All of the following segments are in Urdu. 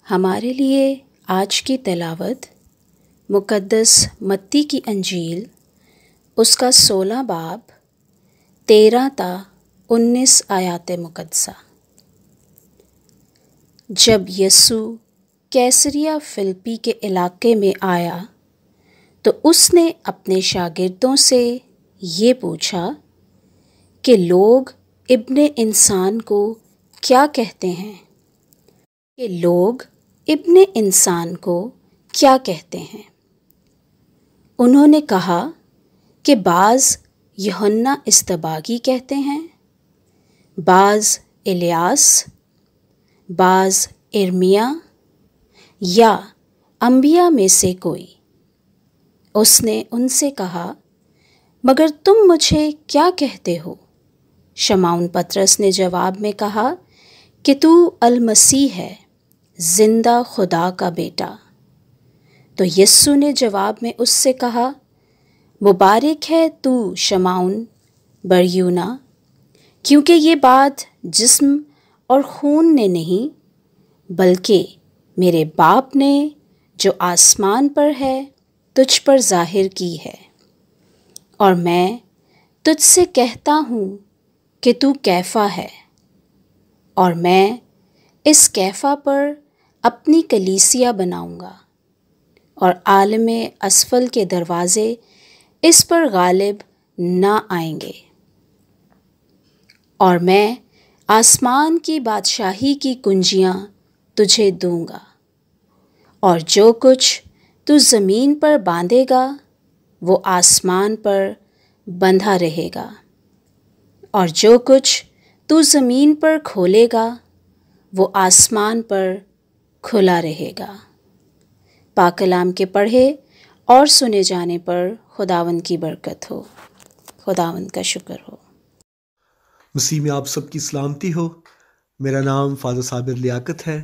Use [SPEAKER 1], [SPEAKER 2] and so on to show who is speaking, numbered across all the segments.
[SPEAKER 1] ہمارے لیے آج کی تلاوت مقدس متی کی انجیل اس کا 16 باب 13 تا 19 آیات مقدسہ۔ جب یسوع کیسریہ فلپی کے علاقے میں آیا تو اس نے اپنے شاگردوں سے یہ پوچھا کہ لوگ ابن انسان کو کیا کہتے ہیں؟ انہوں نے کہا کہ بعض یوحنا اصطباغی کہتے ہیں، بعض الیاس، بعض ارمیا یا انبیاء میں سے کوئی۔ اس نے ان سے کہا، مگر تم مجھے کیا کہتے ہو؟ شمعون پطرس نے جواب میں کہا کہ تو المسیح ہے، زندہ خدا کا بیٹا۔ تو یسوع نے جواب میں اس سے کہا، مبارک ہے تو شمعون بریونا، کیونکہ یہ بات جسم اور خون نے نہیں بلکہ میرے باپ نے جو آسمان پر ہے تجھ پر ظاہر کی ہے۔ اور میں تجھ سے کہتا ہوں کہ تو کیفا ہے، اور میں اس کیفا پر اپنی کلیسیا بناؤں گا، اور عالم اسفل کے دروازے اس پر غالب نہ آئیں گے۔ اور میں آسمان کی بادشاہی کی کنجیاں تجھے دوں گا، اور جو کچھ تو زمین پر باندھے گا وہ آسمان پر بندھا رہے گا، اور جو کچھ تو زمین پر کھولے گا وہ آسمان پر کھلا رہے گا۔ پاک کلام کے پڑھے اور سنے جانے پر خداوند کی برکت ہو۔ خداوند کا شکر ہو۔
[SPEAKER 2] مسیح میں آپ سب کی سلامتی ہو۔ میرا نام فادر صابر لیاقت ہے،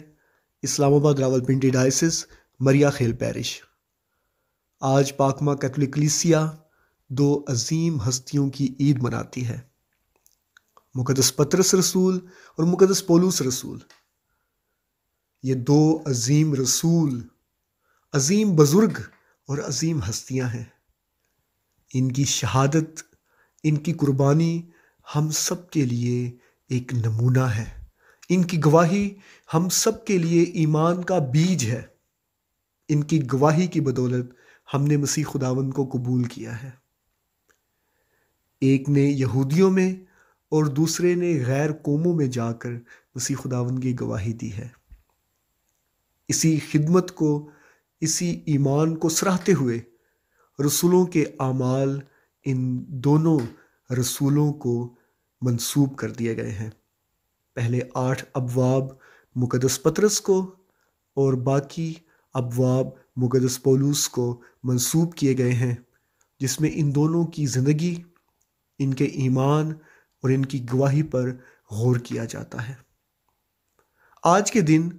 [SPEAKER 2] اسلام آباد راولپنڈی ڈائسس مریا خیل پیرش۔ آج پاکماں کیتھولک کلیسیا دو عظیم ہستیوں کی عید مناتی ہے، مقدس پطرس رسول اور مقدس پولس رسول۔ یہ دو عظیم رسول، عظیم بزرگ اور عظیم ہستیاں ہیں۔ ان کی شہادت، ان کی قربانی ہم سب کے لیے ایک نمونہ ہے۔ ان کی گواہی ہم سب کے لیے ایمان کا بیج ہے۔ ان کی گواہی کی بدولت ہم نے مسیح خداوند کو قبول کیا ہے۔ ایک نے یہودیوں میں اور دوسرے نے غیر قوموں میں جا کر مسیح خداوند کی گواہی دی ہے۔ اسی خدمت کو، اسی ایمان کو سراہتے ہوئے رسولوں کے اعمال ان دونوں رسولوں کو منسوب کر دیے گئے ہیں۔ پہلے 8 ابواب مقدس پطرس کو اور باقی ابواب مقدس پولس کو منسوب کیے گئے ہیں، جس میں ان دونوں کی زندگی، ان کے ایمان اور ان کی گواہی پر غور کیا جاتا ہے۔ آج کے دن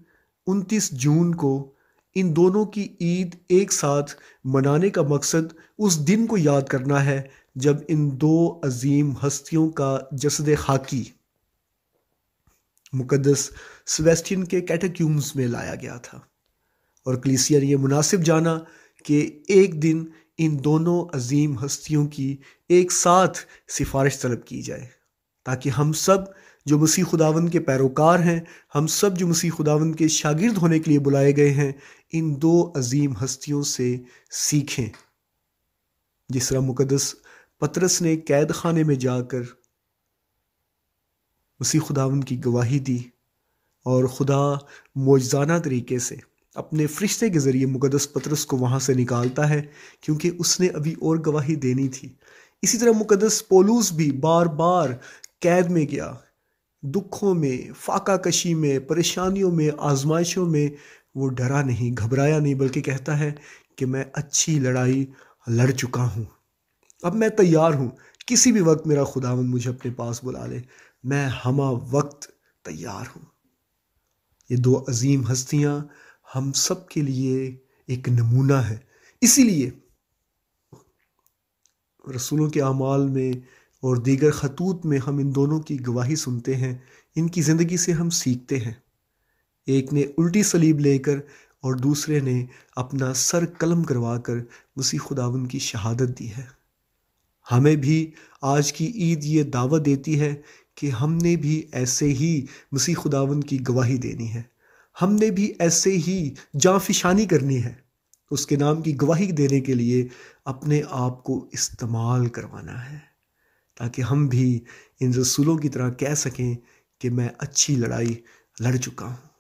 [SPEAKER 2] 29 جون کو ان دونوں کی عید ایک ساتھ منانے کا مقصد اس دن کو یاد کرنا ہے جب ان دو عظیم ہستیوں کا جسد خاکی مقدس سیباسٹین کے کیٹیکیومز میں لایا گیا تھا، اور کلیسیا نے یہ مناسب جانا کہ ایک دن ان دونوں عظیم ہستیوں کی ایک ساتھ سفارش طلب کی جائے، تاکہ ہم سب جو مسیح خداوند کے پیروکار ہیں، ہم سب جو مسیح خداوند کے شاگرد ہونے کے لیے بلائے گئے ہیں، ان دو عظیم ہستیوں سے سیکھیں۔ جس طرح مقدس پطرس نے قید خانے میں جا کر مسیح خداوند کی گواہی دی، اور خدا معجزانہ طریقے سے اپنے فرشتے کے ذریعے مقدس پطرس کو وہاں سے نکالتا ہے، کیونکہ اس نے ابھی اور گواہی دینی تھی۔ اسی طرح مقدس پولس بھی بار بار قید میں گیا، دکھوں میں، فاقہ کشی میں، پریشانیوں میں، آزمائشوں میں وہ ڈرا نہیں، گھبرایا نہیں، بلکہ کہتا ہے کہ میں اچھی لڑائی لڑ چکا ہوں، اب میں تیار ہوں، کسی بھی وقت میرا خداوند مجھے اپنے پاس بلا لے، میں ہمہ وقت تیار ہوں۔ یہ دو عظیم ہستیاں ہم سب کے لیے ایک نمونہ ہے۔ اسی لیے رسولوں کے اعمال میں اور دیگر خطوط میں ہم ان دونوں کی گواہی سنتے ہیں، ان کی زندگی سے ہم سیکھتے ہیں۔ ایک نے الٹی صلیب لے کر اور دوسرے نے اپنا سر قلم کروا کر مسیح خداوند کی شہادت دی ہے۔ ہمیں بھی آج کی عید یہ دعوت دیتی ہے کہ ہم نے بھی ایسے ہی مسیح خداوند کی گواہی دینی ہے، ہم نے بھی ایسے ہی جاں فشانی کرنی ہے، اس کے نام کی گواہی دینے کے لیے اپنے آپ کو استعمال کروانا ہے، تاکہ ہم بھی ان رسولوں کی طرح کہہ سکیں کہ میں اچھی لڑائی لڑ چکا ہوں۔